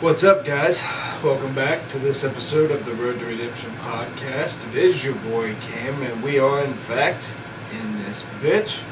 What's up, guys? Welcome back to this episode of the Road to Redemption podcast. It is your boy Cam, and we are in fact in this bitch.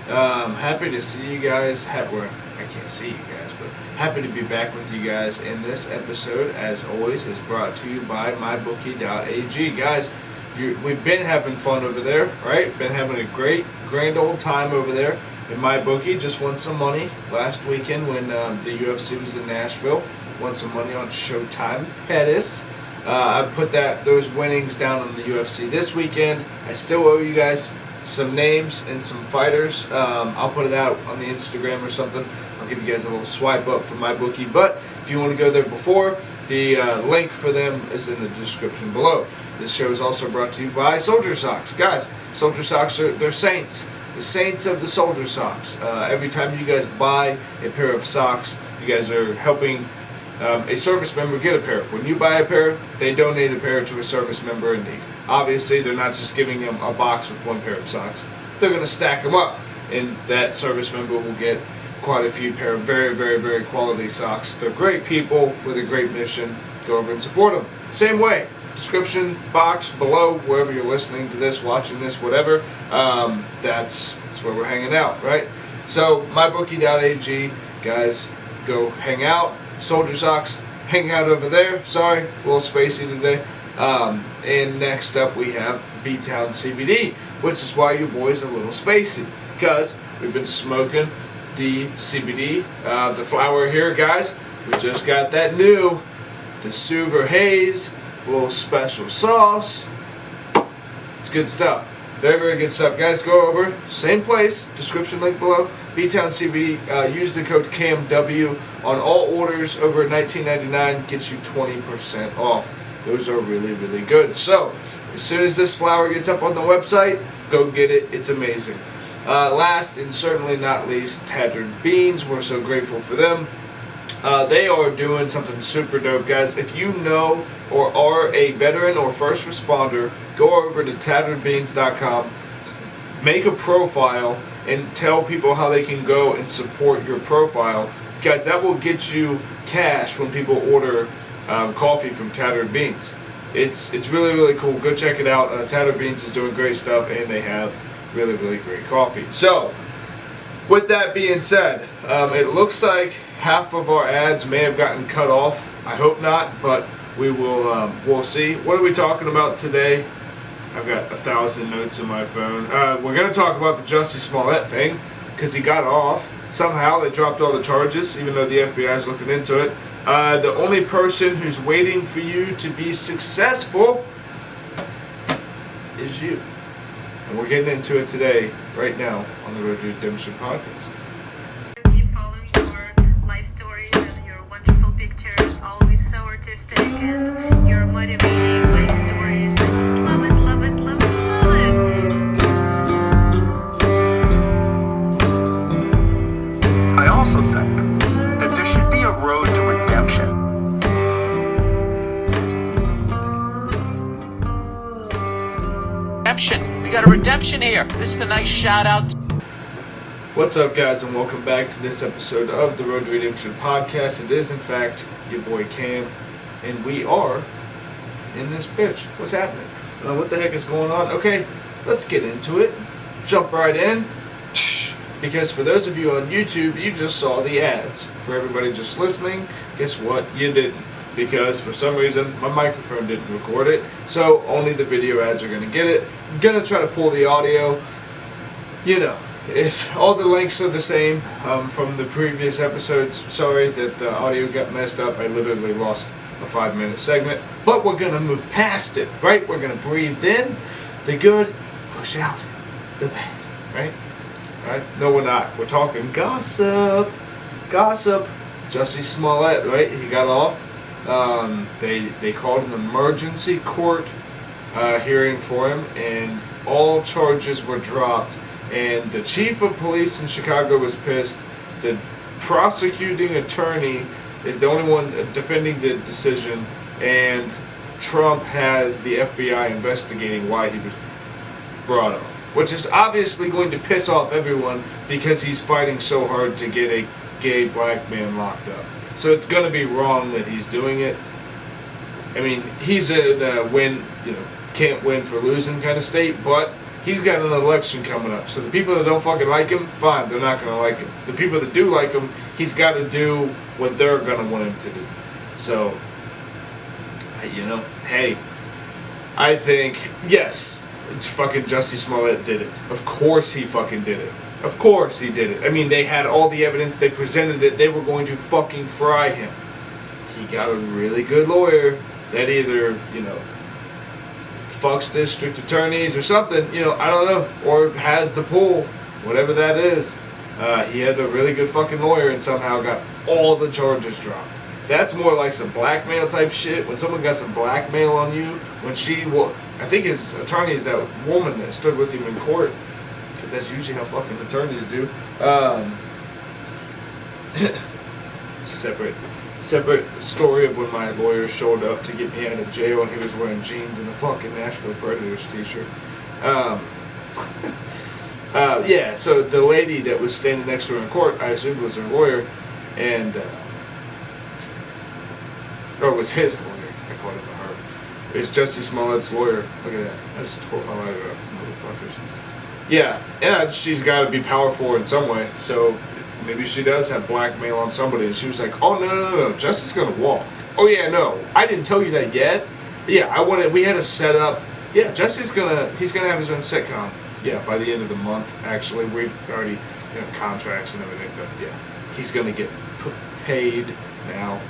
Happy to see you guys. I can't see you guys, but happy to be back with you guys. And this episode, as always, is brought to you by MYBOOKIE.AG. Guys, we've been having fun over there, right? Been having a grand old time over there. And MyBookie just won some money last weekend when the UFC was in Nashville. Won some money on Showtime Pettis. I put those winnings down on the UFC this weekend. I still owe you guys some names and some fighters. I'll put it out on the Instagram or something. I'll give you guys a little swipe up for MyBookie. But if you want to go there before, the link for them is in the description below. This show is also brought to you by Soldier Socks. Guys, Soldier Socks they're saints. The saints of the Soldier Socks. Every time you guys buy a pair of socks, you guys are helping a service member get a pair. When you buy a pair, they donate a pair to a service member in need. Obviously, they're not just giving them a box with one pair of socks. They're going to stack them up, and that service member will get quite a few pair of very, very, very quality socks. They're great people with a great mission. Go over and support them. Same way, description box below, wherever you're listening to this, watching this, whatever, that's where we're hanging out, right? So, MyBookie.ag, guys, go hang out. Soldier Socks, hang out over there. Sorry, a little spacey today. And next up we have B-Town CBD, which is why your boy's a little spacey, because we've been smoking the CBD, the flower here, guys. We just got that new, the Suver Haze, a little special sauce. It's good stuff. Very, very good stuff. Guys, go over, same place, description link below, B-Town CBD. Use the code CAMW on all orders over $19.99. Gets you 20% off. Those are really, really good. So, as soon as this flower gets up on the website, go get it. It's amazing. Last and certainly not least, Tattered Beans. We're so grateful for them. They are doing something super dope, guys. If you know or are a veteran or first responder, go over to tatteredbeans.com, make a profile, and tell people how they can go and support your profile. Guys, that will get you cash when people order coffee from Tattered Beans. It's really, really cool. Go check it out. Tattered Beans is doing great stuff, and they have really, really great coffee. So, with that being said, it looks like half of our ads may have gotten cut off. I hope not, but we'll see. What are we talking about today? I've got 1,000 notes in my phone. We're going to talk about the Jussie Smollett thing, because he got off. Somehow they dropped all the charges, even though the FBI is looking into it. The only person who's waiting for you to be successful is you. And we're getting into it today, right now, on the Road to Redemption podcast. Keep following your life stories and your wonderful pictures, always so artistic, and your motivating life stories. I just love it, love it, love it, love it. I also think that there should be a road to redemption. We got a redemption here. This is a nice shout out. What's up, guys, and welcome back to this episode of the Road to Redemption podcast. It is, in fact, your boy Cam, and we are in this bitch. What's happening? What the heck is going on? Okay, let's get into it. Jump right in. Because for those of you on YouTube, you just saw the ads. For everybody just listening, guess what? You didn't. Because for some reason, my microphone didn't record it. So only the video ads are going to get it. I'm going to try to pull the audio. You know, all the links are the same from the previous episodes. Sorry that the audio got messed up. I literally lost a 5-minute segment. But we're going to move past it, right? We're going to breathe in the good, push out the bad, right? Right? No, we're not. We're talking gossip. Gossip. Jussie Smollett, right? He got off. They called an emergency court hearing for him, and all charges were dropped. And the chief of police in Chicago was pissed. The prosecuting attorney is the only one defending the decision, and Trump has the FBI investigating why he was brought off. Which is obviously going to piss off everyone because he's fighting so hard to get a gay black man locked up. So it's going to be wrong that he's doing it. I mean, he's in a win, can't win for losing kind of state, but he's got an election coming up. So the people that don't fucking like him, fine, they're not going to like him. The people that do like him, he's got to do what they're going to want him to do. So, hey, I think, yes, fucking Jussie Smollett did it. Of course he fucking did it. Of course he did it. I mean, they had all the evidence, they presented it, they were going to fucking fry him. He got a really good lawyer that either, fucks district attorneys or something, I don't know, or has the pull, whatever that is. He had a really good fucking lawyer and somehow got all the charges dropped. That's more like some blackmail type shit. When someone got some blackmail on you, when I think his attorney is that woman that stood with him in court, because that's usually how fucking attorneys do. Separate story of when my lawyer showed up to get me out of jail and he was wearing jeans and a fucking Nashville Predators t-shirt. Yeah, so the lady that was standing next to her in court, I assumed was her lawyer, and or it was his lawyer. I called him her. It was Jussie Smollett's lawyer. Look at that. I just tore my lighter up, motherfuckers. Yeah, she's got to be powerful in some way, so maybe she does have blackmail on somebody, and she was like, oh, no, Jussie's gonna walk. Oh, yeah, no, I didn't tell you that yet. Yeah, we had a set up. Yeah, he's gonna have his own sitcom. Yeah, by the end of the month, actually. We've already, contracts and everything, but yeah, he's gonna get paid now,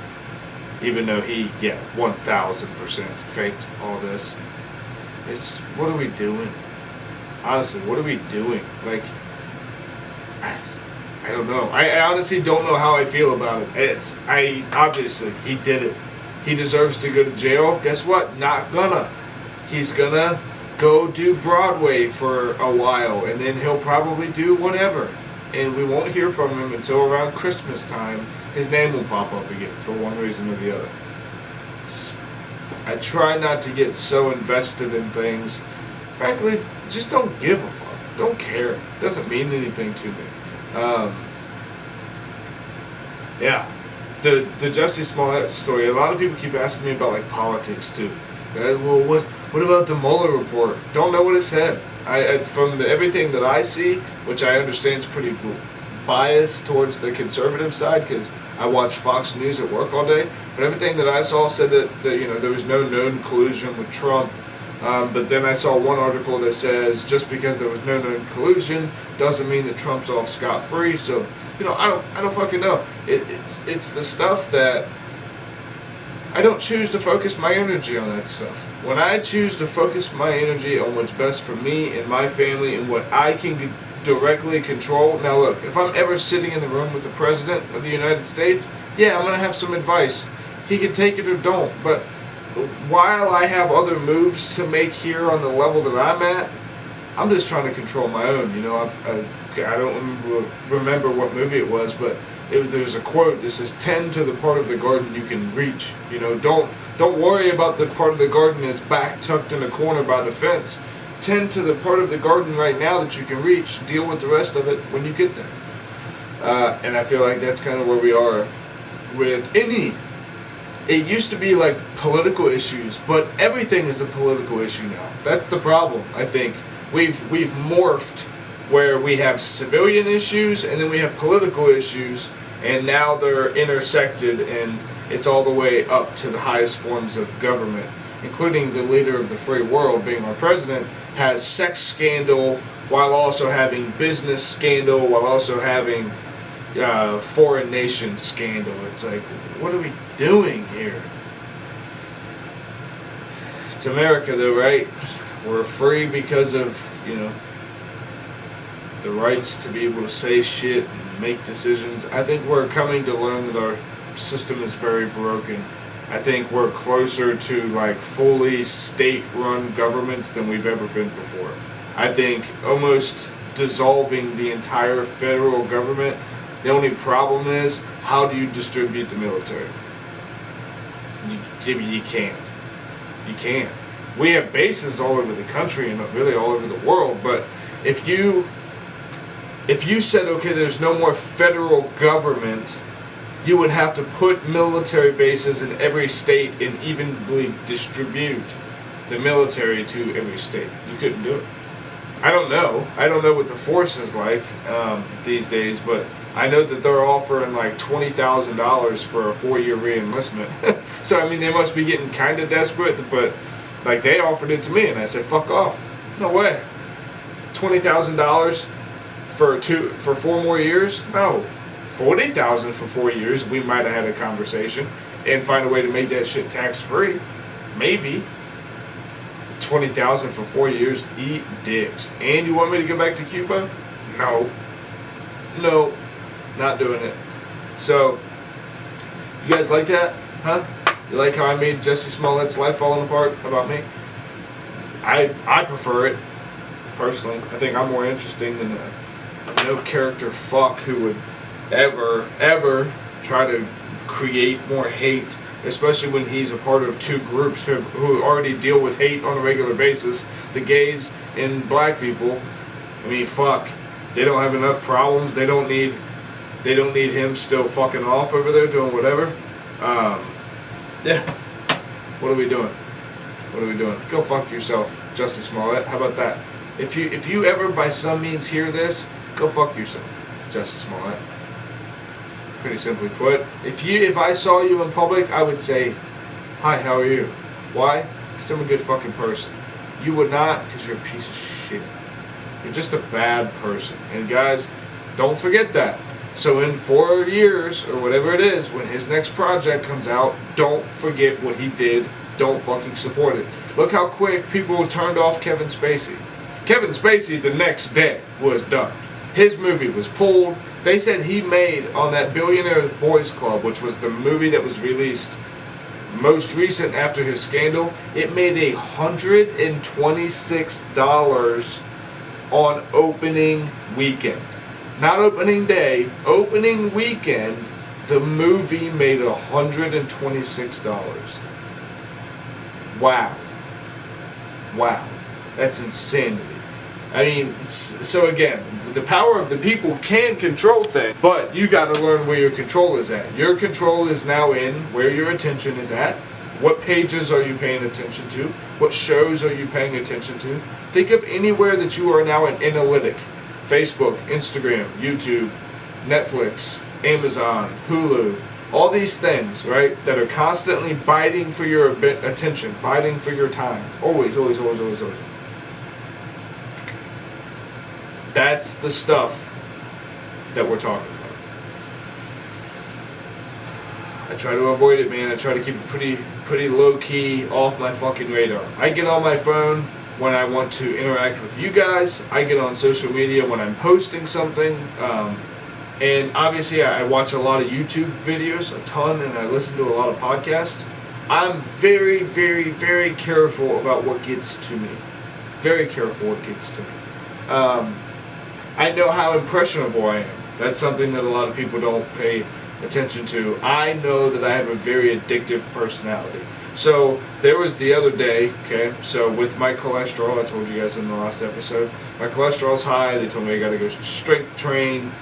even though he, 1,000% faked all this. What are we doing? Honestly, what are we doing? Like, I don't know. I honestly don't know how I feel about it. Obviously, he did it. He deserves to go to jail. Guess what? Not gonna. He's gonna go do Broadway for a while, and then he'll probably do whatever. And we won't hear from him until around Christmas time. His name will pop up again for one reason or the other. I try not to get so invested in things. Frankly, just don't give a fuck. Don't care. It doesn't mean anything to me. The Jussie Smollett story, a lot of people keep asking me about, like, politics, too. Well, what about the Mueller report? Don't know what it said. From everything that I see, which I understand is pretty biased towards the conservative side, because I watch Fox News at work all day, but everything that I saw said that there was no known collusion with Trump. But then I saw one article that says just because there was no known collusion doesn't mean that Trump's off scot-free. So, I don't fucking know. It's the stuff that I don't choose to focus my energy on that stuff. When I choose to focus my energy on what's best for me and my family and what I can directly control. Now look, if I'm ever sitting in the room with the President of the United States, yeah, I'm going to have some advice. He can take it or don't, but while I have other moves to make here on the level that I'm at, I'm just trying to control my own. I don't remember what movie it was, but there's a quote that says, "Tend to the part of the garden you can reach." Don't worry about the part of the garden that's back tucked in a corner by the fence. Tend to the part of the garden right now that you can reach. Deal with the rest of it when you get there. And I feel like that's kind of where we are with any. It used to be like political issues, but everything is a political issue now. That's the problem, I think. We've morphed where we have civilian issues and then we have political issues, and now they're intersected and it's all the way up to the highest forms of government, including the leader of the free world, being our president, has sex scandal while also having business scandal, while also having foreign nation scandal. It's like, what are we doing here? It's America though, right? We're free because of, the rights to be able to say shit and make decisions. I think we're coming to learn that our system is very broken. I think we're closer to like fully state-run governments than we've ever been before. I think almost dissolving the entire federal government. The only problem is, how do you distribute the military? You can't. You can't. We have bases all over the country and really all over the world, but if you said, okay, there's no more federal government, you would have to put military bases in every state and evenly distribute the military to every state. You couldn't do it. I don't know. I don't know what the force is like these days, but I know that they're offering like $20,000 for a 4-year re-enlistment. So I mean, they must be getting kind of desperate, but like they offered it to me, and I said, "Fuck off! No way! $20,000 for 4 more years? No, $40,000 for 4 years. We might have had a conversation and find a way to make that shit tax-free, maybe." $20,000 for 4 years? Eat dicks. And you want me to go back to Cuba? No. No. Not doing it. So, you guys like that? Huh? You like how I made Jesse Smollett's life falling apart about me? I prefer it, personally. I think I'm more interesting than a no-character fuck who would ever try to create more hate, especially when he's a part of 2 groups who already deal with hate on a regular basis, the gays and black people. I mean, fuck. They don't have enough problems. They don't need him still fucking off over there doing whatever. Yeah. What are we doing? What are we doing? Go fuck yourself, Justice Smollett. How about that? If you ever by some means hear this, go fuck yourself, Justice Smollett. Pretty simply put. If I saw you in public, I would say, "Hi, how are you?" Why? Because I'm a good fucking person. You would not, because you're a piece of shit. You're just a bad person. And guys, don't forget that. So in 4 years, or whatever it is, when his next project comes out, don't forget what he did. Don't fucking support it. Look how quick people turned off Kevin Spacey. Kevin Spacey, the next day, was done. His movie was pulled. They said he made on that Billionaire Boys Club, which was the movie that was released most recent after his scandal, it made $126 on opening weekend. Not opening day, opening weekend, the movie made $126. Wow. Wow. That's insanity. I mean, so again, the power of the people can control things, but you got to learn where your control is at. Your control is now in where your attention is at. What pages are you paying attention to? What shows are you paying attention to? Think of anywhere that you are now an analytic. Facebook, Instagram, YouTube, Netflix, Amazon, Hulu, all these things, right, that are constantly biting for your attention, biting for your time. Always, always, always, always, always. That's the stuff that we're talking about. I try to avoid it, man. I try to keep it pretty low-key, off my fucking radar. I get on my phone when I want to interact with you guys. I get on social media when I'm posting something. And obviously I watch a lot of YouTube videos, a ton, and I listen to a lot of podcasts. I'm very, very, very careful about what gets to me. Very careful what gets to me. I know how impressionable I am. That's something that a lot of people don't pay attention to. I know that I have a very addictive personality. So there was the other day, okay, so with my cholesterol, I told you guys in the last episode, my cholesterol's high. They told me I gotta go strength train,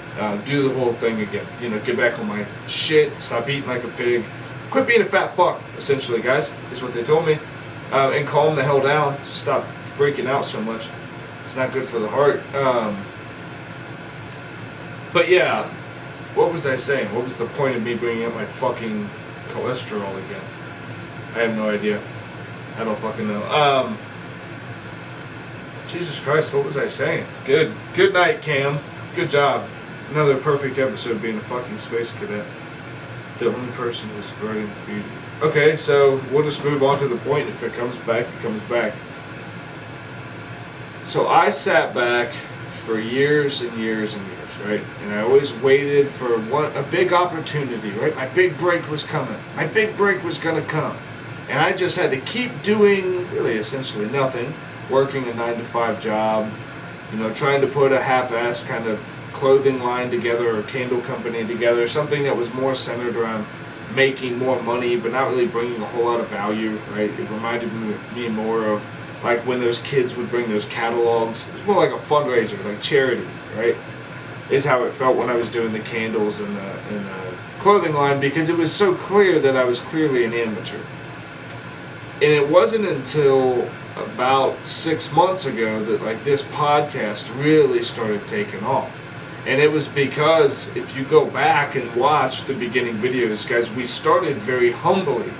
do the whole thing again. You know, get back on my shit, stop eating like a pig, quit being a fat fuck, essentially, guys, is what they told me. And calm the hell down, stop freaking out so much. It's not good for the heart. But yeah, what was I saying? What was the point of me bringing up my fucking cholesterol again? I have no idea. I don't fucking know. Jesus Christ, what was I saying? Good night, Cam. Good job. Another perfect episode being a fucking space cadet. The only person who's voting for you. Okay, so we'll just move on to the point. If it comes back, it comes back. So I sat back for years and years and years, right? And I always waited for a big opportunity, right? My big break was coming. My big break was gonna come. And I just had to keep doing really essentially nothing, working a 9-to-5 job, you know, trying to put a half-assed kind of clothing line together or candle company together, something that was more centered around making more money but not really bringing a whole lot of value, right? It reminded me more of like when those kids would bring those catalogs. It was more like a fundraiser, like charity, right? is how it felt when I was doing the candles and the clothing line, because it was so clear that I was clearly an amateur. And it wasn't until about 6 months ago that like this podcast really started taking off. And it was because if you go back and watch the beginning videos, guys, we started very humbly.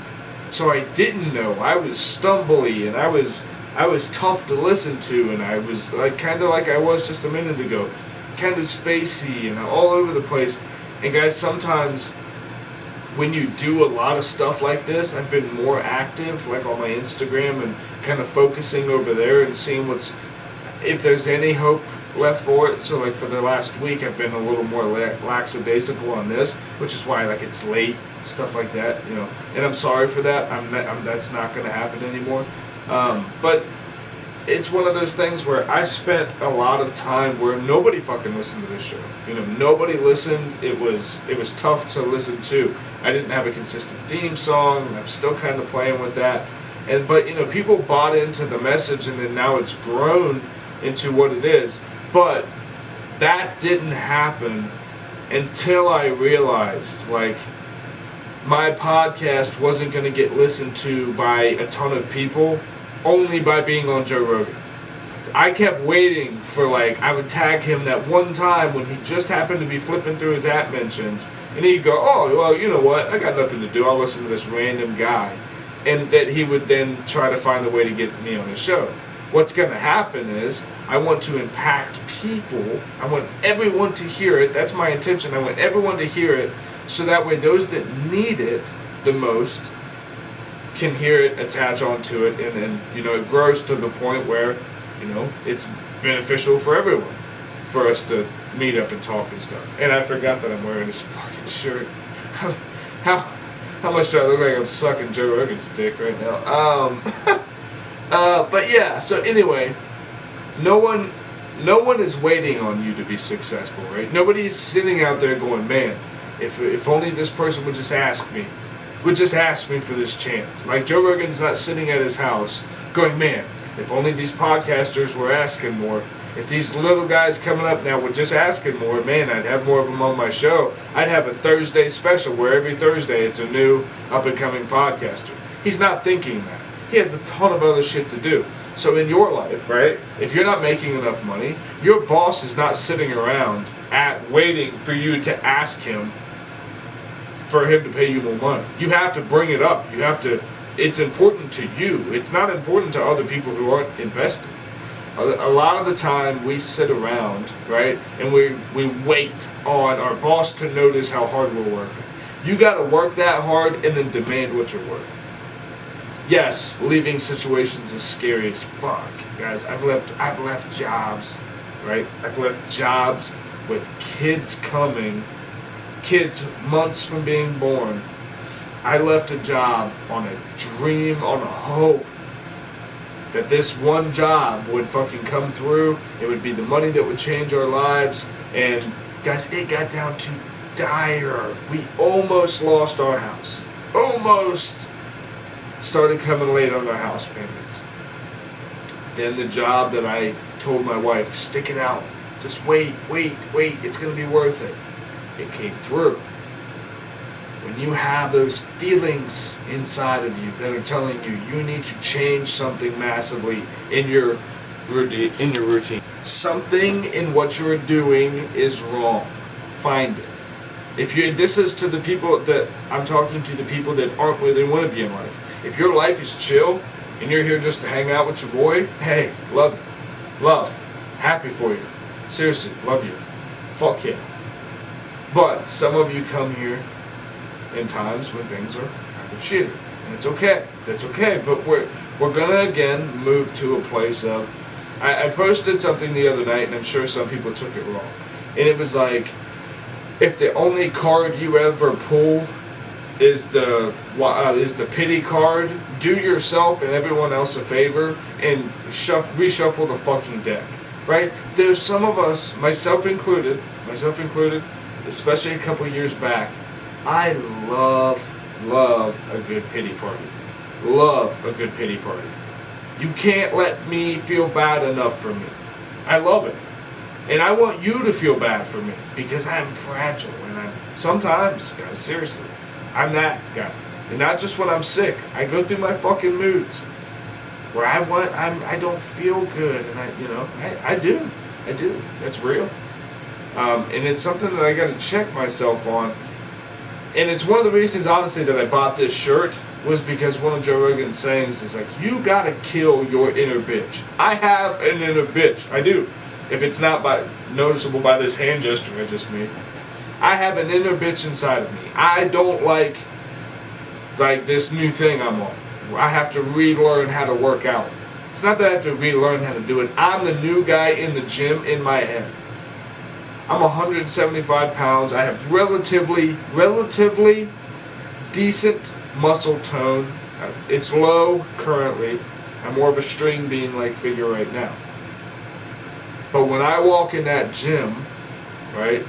So I didn't know. I was stumbly, and I was tough to listen to, and I was like kind of like I was just a minute ago, kind of spacey and all over the place. And guys, sometimes when you do a lot of stuff like this, I've been more active, like on my Instagram, and kind of focusing over there and seeing if there's any hope left for it. So like for the last week, I've been a little more lackadaisical on this, which is why like it's late, stuff like that, you know. And I'm sorry for that. That's not going to happen anymore. But it's one of those things where I spent a lot of time where nobody fucking listened to this show. You know, nobody listened. It was tough to listen to. I didn't have a consistent theme song. I'm still kind of playing with that. But you know, people bought into the message, and then now it's grown into what it is. But that didn't happen until I realized, like, my podcast wasn't going to get listened to by a ton of people only by being on Joe Rogan. I kept waiting for, like, I would tag him that one time when he just happened to be flipping through his app mentions, and he'd go, oh, well, you know what, I got nothing to do, I'll listen to this random guy. And that he would then try to find a way to get me on his show. What's going to happen is, I want to impact people. I want everyone to hear it. That's my intention. I want everyone to hear it, so that way those that need it the most can hear it, attach onto it, and then, you know, it grows to the point where, you know, it's beneficial for everyone for us to meet up and talk and stuff. And I forgot that I'm wearing this fucking shirt. How much do I look like I'm sucking Joe Rogan's dick right now? But yeah, so anyway, no one is waiting on you to be successful, right? Nobody's sitting out there going, man, if only this person would just ask me for this chance. Like, Joe Rogan's not sitting at his house going, man, if only these podcasters were asking more. If these little guys coming up now were just asking more, man, I'd have more of them on my show. I'd have a Thursday special where every Thursday it's a new up-and-coming podcaster. He's not thinking that. He has a ton of other shit to do. So in your life, right, if you're not making enough money, your boss is not sitting around waiting for you to ask him for him to pay you more money. You have to bring it up. You have to. It's important to you. It's not important to other people who aren't invested. A lot of the time we sit around, right, and we wait on our boss to notice how hard we're working. You got to work that hard and then demand what you're worth. Yes, leaving situations is scary as fuck, guys. I've left jobs, right? I've left jobs with kids months from being born. I left a job on a dream, on a hope that this one job would fucking come through. It would be the money that would change our lives. And guys, it got down to dire. We almost lost our house. Almost started coming late on our house payments. Then the job that I told my wife, stick it out. Just wait. It's going to be worth it. It came through. When you have those feelings inside of you that are telling you you need to change something massively in your routine. Something in what you're doing is wrong. Find it. This is to the people that I'm talking to, the people that aren't where they want to be in life. If your life is chill and you're here just to hang out with your boy, hey, love, happy for you. Seriously, love you. Fuck yeah. But some of you come here in times when things are kind of shitty, and it's okay. That's okay. But we're gonna again move to a place of. I posted something the other night, and I'm sure some people took it wrong. And it was like, if the only card you ever pull is the pity card, do yourself and everyone else a favor and reshuffle the fucking deck. Right? There's some of us, myself included, especially a couple years back. I love a good pity party. Love a good pity party. You can't let me feel bad enough for me. I love it. And I want you to feel bad for me because I'm fragile and I'm sometimes, guys, seriously, I'm that guy. And not just when I'm sick. I go through my fucking moods where I don't feel good, and I do. That's real. And it's something that I got to check myself on. And it's one of the reasons, honestly, that I bought this shirt was because one of Joe Rogan's sayings is like, you gotta kill your inner bitch. I have an inner bitch. I do. If it's not noticeable by this hand gesture I just made. I have an inner bitch inside of me. I don't like this new thing I'm on. I have to relearn how to work out. It's not that I have to relearn how to do it. I'm the new guy in the gym in my head. I'm 175 pounds. I have relatively decent muscle tone. It's low currently. I'm more of a string bean like figure right now. But when I walk in that gym, right,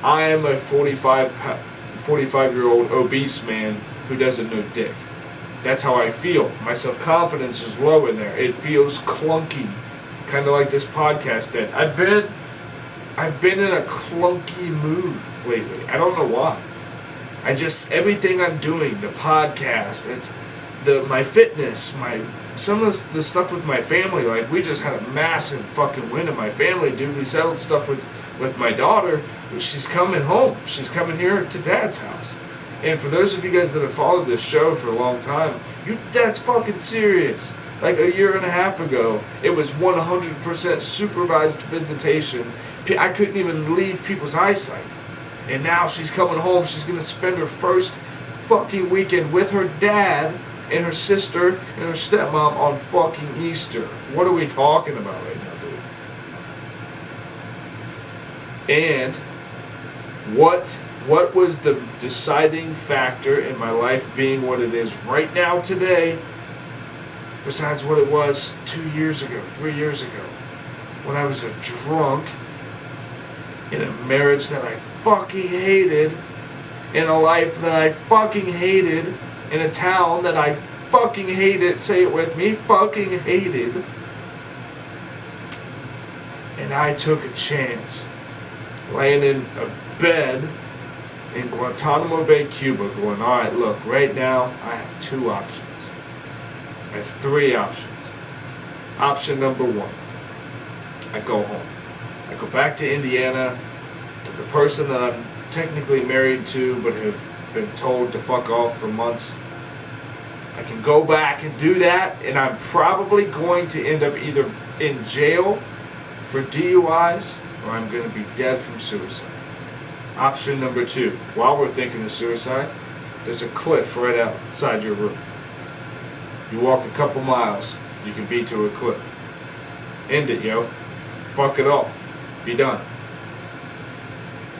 I am a 45-year-old obese man who doesn't know dick. That's how I feel. My self-confidence is low in there. It feels clunky, kind of like this podcast did. I've been in a clunky mood lately. I don't know why. Everything I'm doing, the podcast, it's my fitness, some of the stuff with my family. Like, we just had a massive fucking win in my family, dude. We settled stuff with my daughter. She's coming home. She's coming here to Dad's house. And for those of you guys that have followed this show for a long time, that's fucking serious. Like a year and a half ago, it was 100% supervised visitation. I couldn't even leave people's eyesight. And now she's coming home. She's going to spend her first fucking weekend with her dad and her sister and her stepmom on fucking Easter. What are we talking about right now, dude? And what was the deciding factor in my life being what it is right now today, besides what it was 2 years ago, 3 years ago, when I was a drunk in a marriage that I fucking hated, in a life that I fucking hated, in a town that I fucking hated, say it with me, fucking hated. And I took a chance, laying in a bed in Guantanamo Bay, Cuba, going, alright, look, right now I have 2 options. I have 3 options. Option number 1, I go home. I go back to Indiana, to the person that I'm technically married to but have been told to fuck off for months. I can go back and do that, and I'm probably going to end up either in jail for DUIs or I'm going to be dead from suicide. Option number 2, while we're thinking of suicide, there's a cliff right outside your room. You walk a couple miles, you can be to a cliff. End it, yo. Fuck it all. Be done.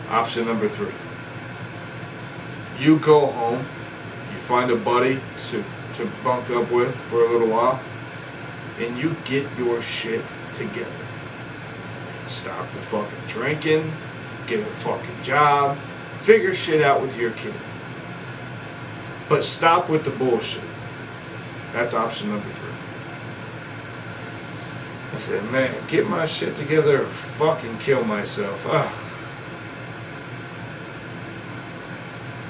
Option number 3. You go home, you find a buddy to bunk up with for a little while, and you get your shit together. Stop the fucking drinking, get a fucking job, figure shit out with your kid. But stop with the bullshit. That's option number 3. I said, man, get my shit together or fucking kill myself. Ugh.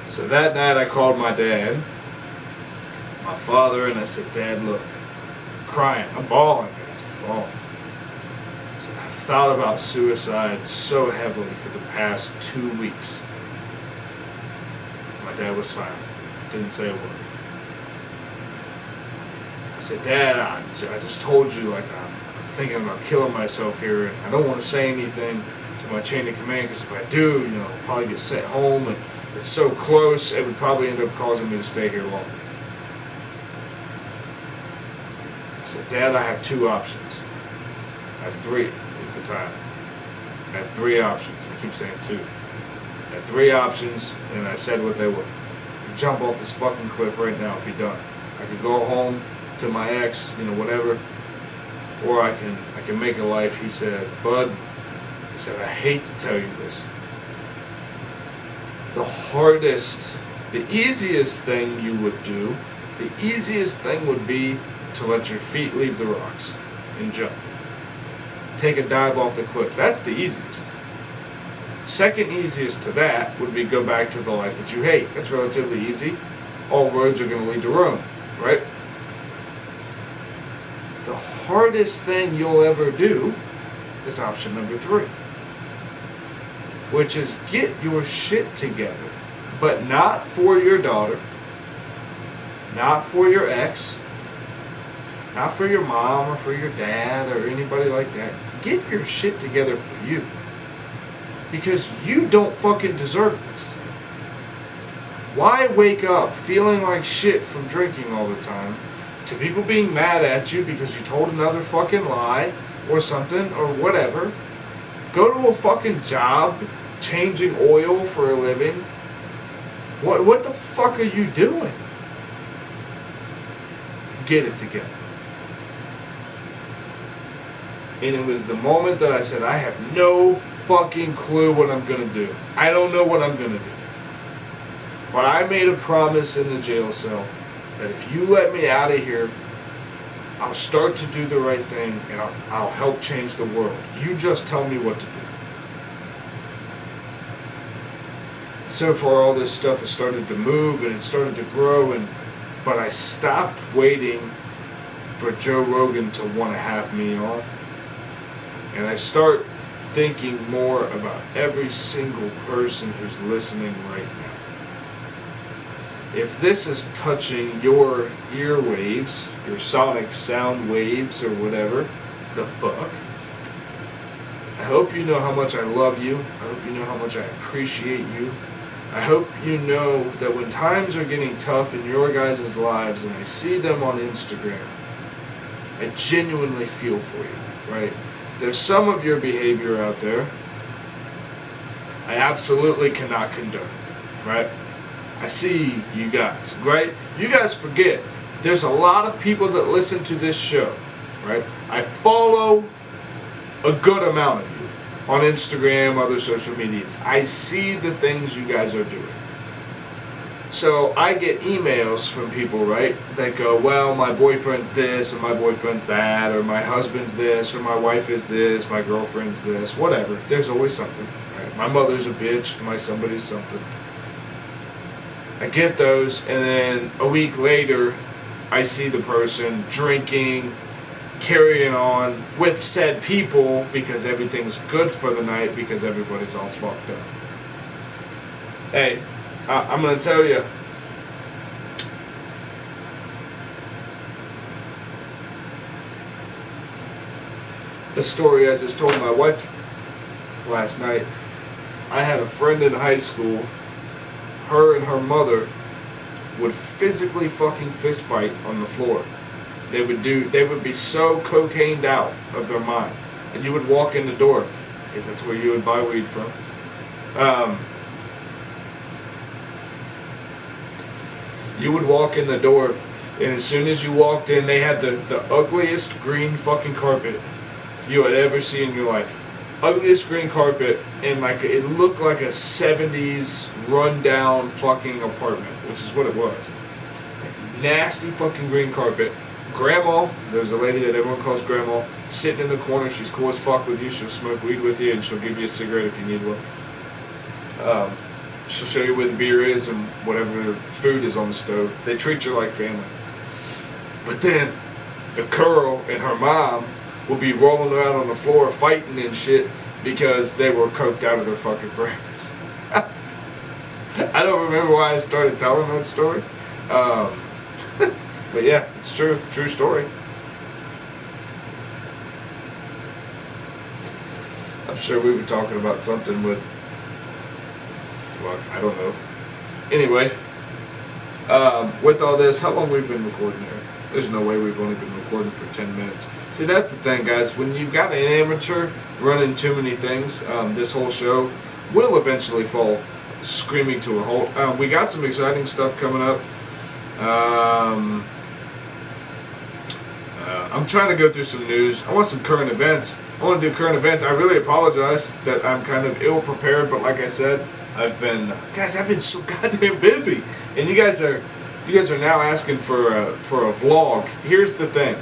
So that night I called my dad, my father, and I said, Dad, look, I'm crying, I'm bawling, guys, I'm bawling. I said, I've thought about suicide so heavily for the past 2 weeks. My dad was silent, didn't say a word. I said, Dad, I just told you, like, I'm thinking about killing myself here, and I don't want to say anything to my chain of command, because if I do, I'll probably get sent home, and it's so close, it would probably end up causing me to stay here longer. I said, Dad, I have 2 options. I have 3 at the time. I had 3 options. I keep saying 2. I had 3 options, and I said what they were. I could jump off this fucking cliff right now and be done. I could go home to my ex, whatever, or I can make a life. He said, Bud, he said, I hate to tell you this. The easiest thing you would do, the easiest thing would be to let your feet leave the rocks and jump. take a dive off the cliff. That's the easiest. Second easiest to that would be go back to the life that you hate. That's relatively easy. All roads are going to lead to Rome, right? The hardest thing you'll ever do is option number 3, which is get your shit together, but not for your daughter, not for your ex, not for your mom or for your dad or anybody like that. Get your shit together for you. Because you don't fucking deserve this. Why wake up feeling like shit from drinking all the time, to people being mad at you because you told another fucking lie or something or whatever? Go to a fucking job changing oil for a living. What the fuck are you doing? Get it together. And it was the moment that I said, I have no fucking clue what I'm gonna do. I don't know what I'm gonna do. But I made a promise in the jail cell that if you let me out of here, I'll start to do the right thing and I'll help change the world. You just tell me what to do. So far all this stuff has started to move and it started to grow, but I stopped waiting for Joe Rogan to want to have me on. And I start thinking more about every single person who's listening right now. If this is touching your earwaves, your sonic sound waves or whatever the fuck, I hope you know how much I love you. I hope you know how much I appreciate you. I hope you know that when times are getting tough in your guys' lives and I see them on Instagram, I genuinely feel for you, right? There's some of your behavior out there I absolutely cannot condone, right? I see you guys, right? You guys forget, there's a lot of people that listen to this show, right? I follow a good amount of you on Instagram, other social medias. I see the things you guys are doing. So I get emails from people, right, that go, well, my boyfriend's this and my boyfriend's that, or my husband's this, or my wife is this, my girlfriend's this, whatever. There's always something, right? My mother's a bitch, my somebody's something. I get those, and then a week later, I see the person drinking, carrying on with said people because everything's good for the night because everybody's all fucked up. Hey, I'm going to tell you, the story I just told my wife last night. I had a friend in high school, her and her mother would physically fucking fist fight on the floor. They would be so cocained out of their mind. And you would walk in the door, because that's where you would buy weed from. You would walk in the door, and as soon as you walked in, they had the ugliest green fucking carpet you had ever seen in your life. Ugliest green carpet, and like it looked like a 70s rundown fucking apartment, which is what it was. Nasty fucking green carpet. Grandma, there's a lady that everyone calls Grandma, sitting in the corner. She's cool as fuck with you. She'll smoke weed with you, and she'll give you a cigarette if you need one. She'll show you where the beer is and whatever food is on the stove. They treat you like family. But then the girl and her mom will be rolling around on the floor fighting and shit because they were coked out of their fucking brains. I don't remember why I started telling that story. But yeah, it's true. True story. I'm sure we were talking about something with, well, I don't know. Anyway, with all this, how long we've been recording here? There's no way we've only been recording for 10 minutes. See, that's the thing, guys. When you've got an amateur running too many things, this whole show will eventually fall screaming to a halt. We got some exciting stuff coming up. I'm trying to go through some news. I want some current events. I want to do current events. I really apologize that I'm kind of ill prepared, but like I said, I've been so goddamn busy, and you guys are now asking for a vlog. Here's the thing.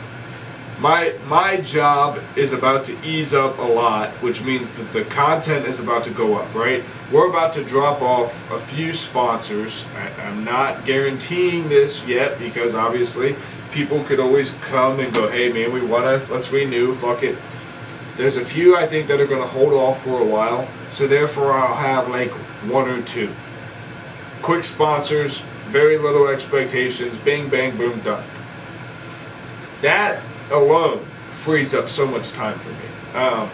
My job is about to ease up a lot, which means that the content is about to go up, right? We're about to drop off a few sponsors. I'm not guaranteeing this yet because obviously people could always come and go, hey man, let's renew, fuck it. There's a few I think that are gonna hold off for a while, so therefore I'll have like 1 or 2. Quick sponsors, very little expectations, bing bang boom done. That alone frees up so much time for me.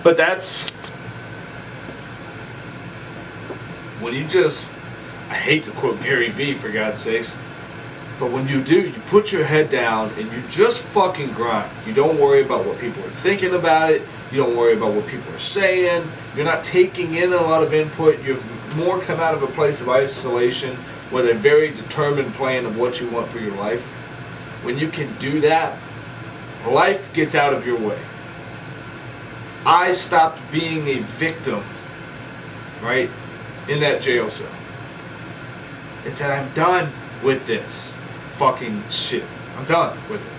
But that's when you just, I hate to quote Gary Vee for God's sakes, but when you do, you put your head down and you just fucking grind. You don't worry about what people are thinking about it. You don't worry about what people are saying. You're not taking in a lot of input. You've more come out of a place of isolation with a very determined plan of what you want for your life. When you can do that, life gets out of your way. I stopped being a victim, right, in that jail cell. It said, I'm done with this fucking shit. I'm done with it.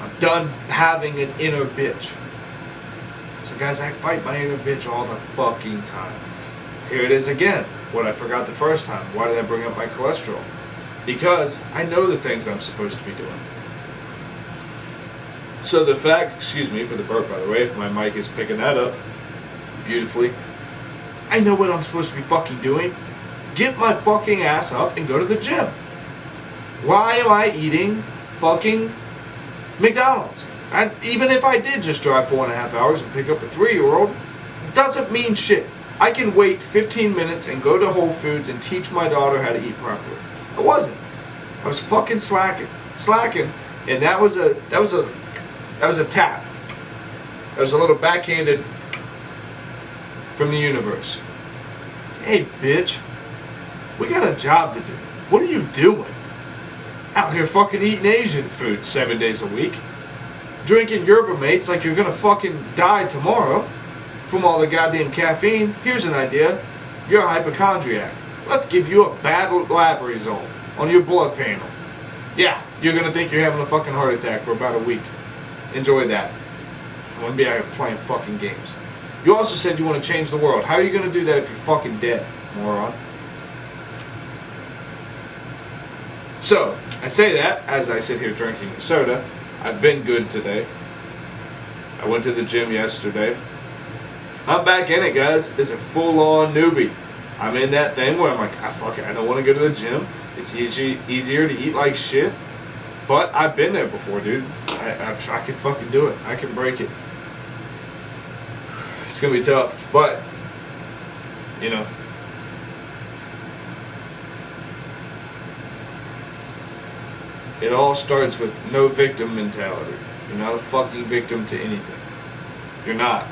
I'm done having an inner bitch. So guys, I fight my inner bitch all the fucking time. Here it is again. What I forgot the first time. Why did I bring up my cholesterol? Because I know the things I'm supposed to be doing. So the fact, excuse me for the burp by the way, if my mic is picking that up beautifully, I know what I'm supposed to be fucking doing. Get my fucking ass up and go to the gym. Why am I eating fucking McDonald's? And even if I did just drive 4.5 hours and pick up a 3-year-old, doesn't mean shit. I can wait 15 minutes and go to Whole Foods and teach my daughter how to eat properly. I wasn't. I was fucking slacking, and that was a tap. That was a little backhanded from the universe. Hey, bitch, we got a job to do. What are you doing? Out here fucking eating Asian food 7 days a week. Drinking yerba mates like you're gonna fucking die tomorrow from all the goddamn caffeine. Here's an idea. You're a hypochondriac. Let's give you a bad lab result on your blood panel. Yeah, you're gonna think you're having a fucking heart attack for about a week. Enjoy that. I wanna be out here playing fucking games. You also said you want to change the world. How are you gonna do that if you're fucking dead, moron? So, I say that as I sit here drinking a soda. I've been good today. I went to the gym yesterday. I'm back in it, guys, as a full-on newbie. I'm in that thing where I'm like, fuck it, I don't want to go to the gym. It's easier to eat like shit. But I've been there before, dude. I can fucking do it. I can break it. It's going to be tough, but, you know. It all starts with no victim mentality. You're not a fucking victim to anything. You're not.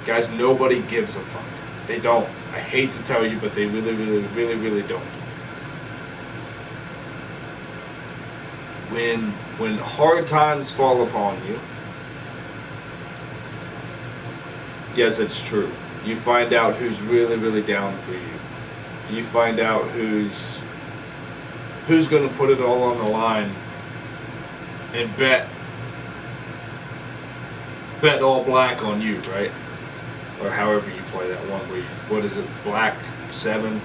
Guys, nobody gives a fuck. They don't. I hate to tell you, but they really, really, really, really don't. When hard times fall upon you, yes, it's true. You find out who's really, really down for you. You find out who's going to put it all on the line and bet all black on you, right? Or however you play that one where you, what is it, black 7?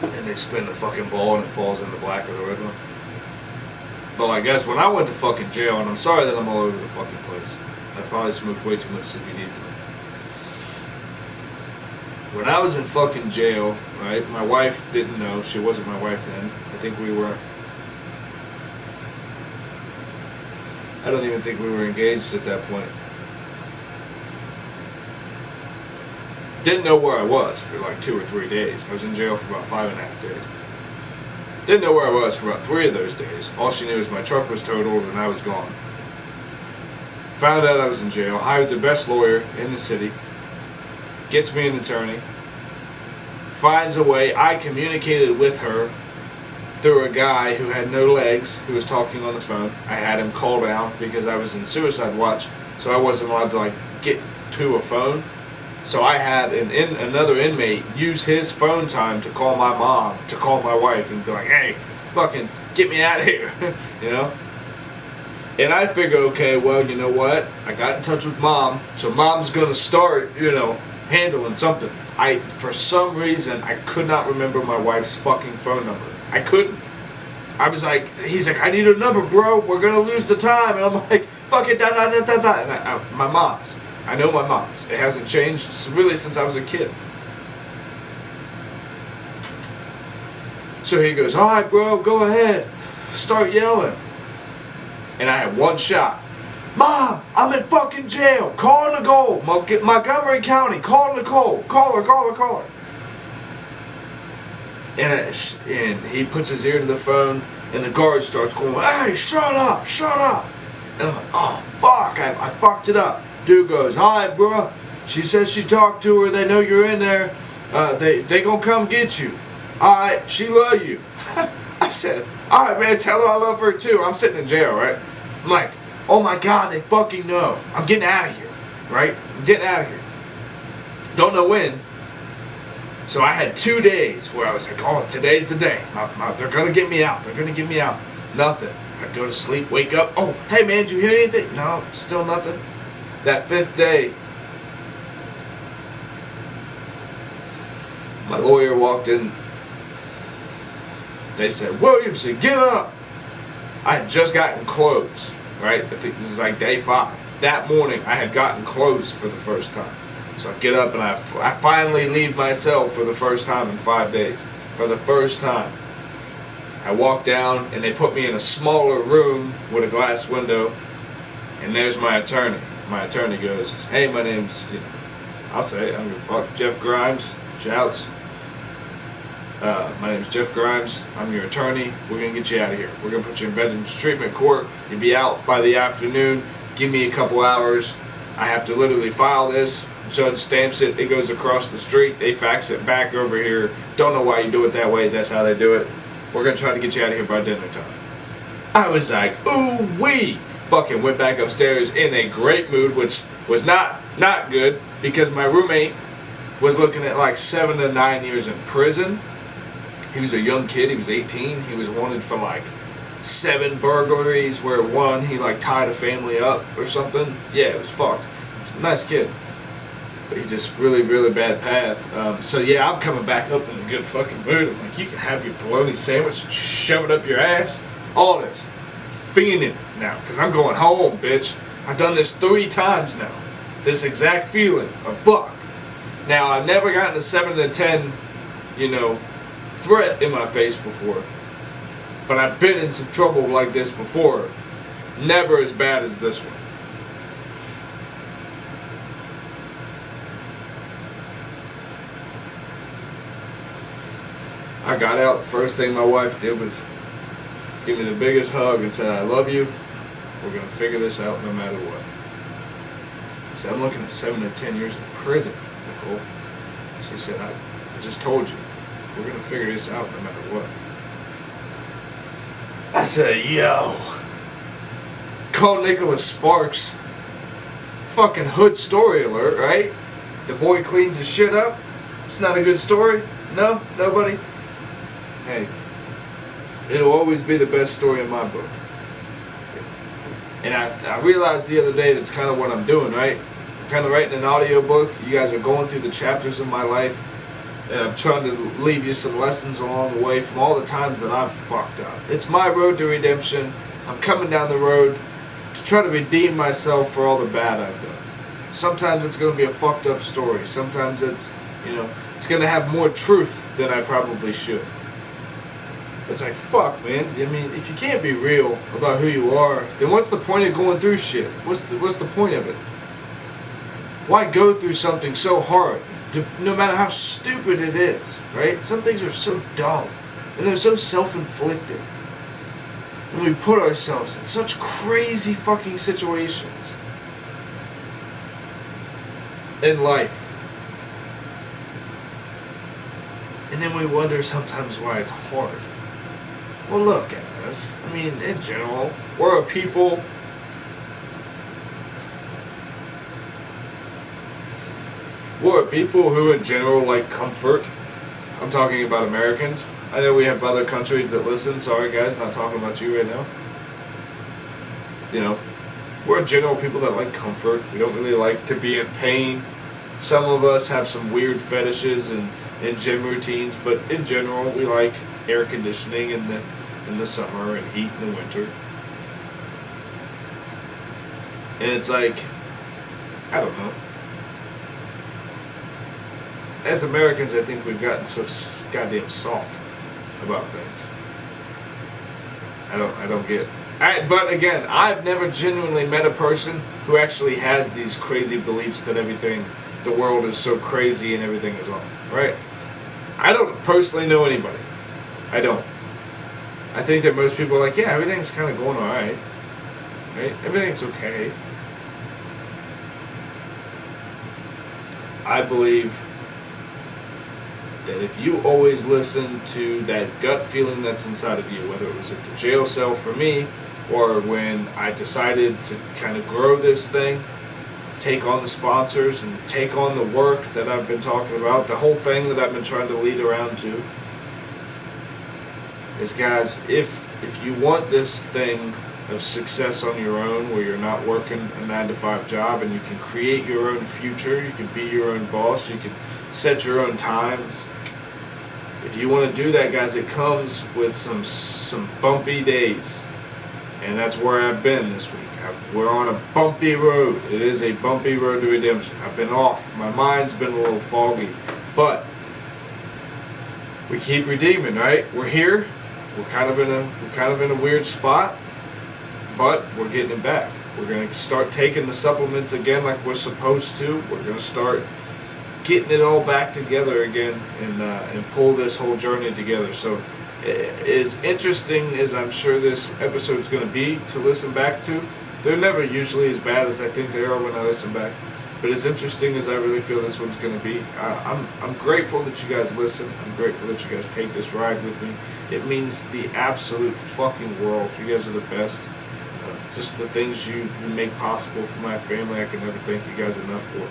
And they spin the fucking ball and it falls in the black of the river. But I guess when I went to fucking jail, and I'm sorry that I'm all over the fucking place. I probably smoked way too much CBD today. When I was in fucking jail, right, my wife didn't know. She wasn't my wife then. I don't even think we were engaged at that point. Didn't know where I was for like 2 or 3 days. I was in jail for about 5.5 days. Didn't know where I was for about 3 of those days. All she knew was my truck was totaled and I was gone. Found out I was in jail, hired the best lawyer in the city, gets me an attorney, finds a way. I communicated with her through a guy who had no legs, who was talking on the phone. I had him call down because I was in suicide watch, so I wasn't allowed to like get to a phone. So I had another inmate use his phone time to call my mom, to call my wife, and be like, hey, fucking get me out of here, you know? And I figure, okay, well, you know what? I got in touch with mom, so mom's gonna start, you know, handling something. For some reason, I could not remember my wife's fucking phone number. I couldn't. I was like, he's like, I need a number, bro. We're gonna lose the time. And I'm like, fuck it, da da da da da. And my mom's. I know my mom's. It hasn't changed really since I was a kid. So he goes, all right, bro, go ahead. Start yelling. And I had one shot. Mom, I'm in fucking jail. Call Nicole. Montgomery County. Call Nicole. Call her. And he puts his ear to the phone, and the guard starts going, hey, shut up. And I'm like, oh, fuck, I fucked it up. Dude goes, hi, bro. She says she talked to her. They know you're in there. They gonna come get you. All right, she love you. I said, all right, man, tell her I love her too. I'm sitting in jail, right? I'm like, oh my God, they fucking know. I'm getting out of here, right? I'm getting out of here. Don't know when. So I had 2 days where I was like, oh, today's the day. They're gonna get me out. Nothing. I'd go to sleep, wake up. Oh, hey man, did you hear anything? No, still nothing. That 5th day, my lawyer walked in. They said, Williamson, get up. I had just gotten clothes, right? I think this is like day 5. That morning, I had gotten clothes for the first time. So I get up and I finally leave my cell for the first time in 5 days. For the first time. I walk down and they put me in a smaller room with a glass window. And there's my attorney. My attorney goes, hey, my name's, you know, I'll say it, I don't give a fuck, Jeff Grimes, shouts. My name's Jeff Grimes, I'm your attorney, we're going to get you out of here. We're going to put you in Veterans Treatment Court, you'll be out by the afternoon, give me a couple hours, I have to literally file this, judge stamps it, it goes across the street, they fax it back over here, don't know why you do it that way, that's how they do it. We're going to try to get you out of here by dinner time. I was like, ooh wee! Fucking went back upstairs in a great mood, which was not good because my roommate was looking at like 7 to 9 years in prison. He was a young kid, he was 18, he was wanted for like 7 burglaries where one he like tied a family up or something. Yeah, it was fucked. He was a nice kid, but he just really bad path. So yeah, I'm coming back up in a good fucking mood. I'm like, you can have your bologna sandwich and shove it up your ass. All this. Fiending now, because I'm going home, bitch. I've done this 3 times now. This exact feeling of fuck. Now, I've never gotten a 7 to 10, you know, threat in my face before. But I've been in some trouble like this before. Never as bad as this one. I got out, the first thing my wife did was give me the biggest hug and said, I love you. We're going to figure this out no matter what. I said, I'm looking at 7 to 10 years in prison, Nicole. She said, I just told you. We're going to figure this out no matter what. I said, yo. Call Nicholas Sparks. Fucking hood story alert, right? The boy cleans his shit up. It's not a good story. No? Nobody? Hey. It'll always be the best story in my book. And I realized the other day that's kind of what I'm doing, right? I'm kind of writing an audio book. You guys are going through the chapters of my life. And I'm trying to leave you some lessons along the way from all the times that I've fucked up. It's my road to redemption. I'm coming down the road to try to redeem myself for all the bad I've done. Sometimes it's going to be a fucked up story. Sometimes it's, you know, it's going to have more truth than I probably should. It's like, fuck, man. I mean, if you can't be real about who you are, then what's the point of going through shit? What's the point of it? Why go through something so hard, no matter how stupid it is, right? Some things are so dumb, and they're so self-inflicted. And we put ourselves in such crazy fucking situations in life. And then we wonder sometimes why it's hard. Well, look at us. I mean, in general, we're a people. Or people who in general like comfort. I'm talking about Americans. I know we have other countries that listen. Sorry guys, not talking about you right now. You know, we're in general people that like comfort. We don't really like to be in pain. Some of us have some weird fetishes and gym routines, but in general we like air conditioning in the summer and heat in the winter. And it's like, I don't know. As Americans, I think we've gotten so goddamn soft about things. I don't get. But again, I've never genuinely met a person who actually has these crazy beliefs that everything, the world is so crazy and everything is off. Right? I don't personally know anybody. I don't. I think that most people are like, yeah, everything's kind of going alright. Right? Everything's okay. I believe that if you always listen to that gut feeling that's inside of you, whether it was at the jail cell for me, or when I decided to kind of grow this thing, take on the sponsors and take on the work that I've been talking about, the whole thing that I've been trying to lead around to, is guys, if you want this thing of success on your own, where you're not working a 9-to-5 job and you can create your own future, you can be your own boss, you can set your own times. If you want to do that, guys, it comes with some bumpy days, and that's where I've been this week. We're on a bumpy road. It is a bumpy road to redemption. I've been off. My mind's been a little foggy, but we keep redeeming, right? We're here. We're kind of in a weird spot, but we're getting it back. We're gonna start taking the supplements again like we're supposed to. We're gonna start getting it all back together again and pull this whole journey together. So as interesting as I'm sure this episode's going to be to listen back to, they're never usually as bad as I think they are when I listen back. But as interesting as I really feel this one's going to be, I'm grateful that you guys listen. I'm grateful that you guys take this ride with me. It means the absolute fucking world. You guys are the best. Just the things you make possible for my family, I can never thank you guys enough for.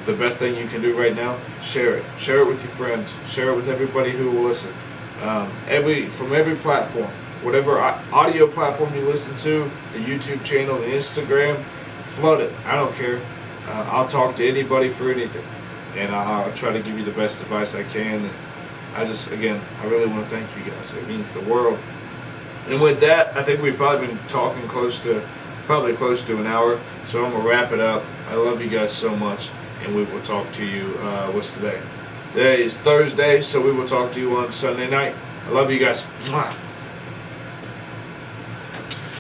The best thing you can do right now, share it. Share it with your friends. Share it with everybody who will listen. From every platform, whatever audio platform you listen to, the YouTube channel, the Instagram, flood it. I don't care. I'll talk to anybody for anything, and I'll try to give you the best advice I can. And I really want to thank you guys. It means the world. And with that, I think we've probably been talking close to an hour, so I'm going to wrap it up. I love you guys so much, and we will talk to you, what's today? Today is Thursday, so we will talk to you on Sunday night. I love you guys. Mwah.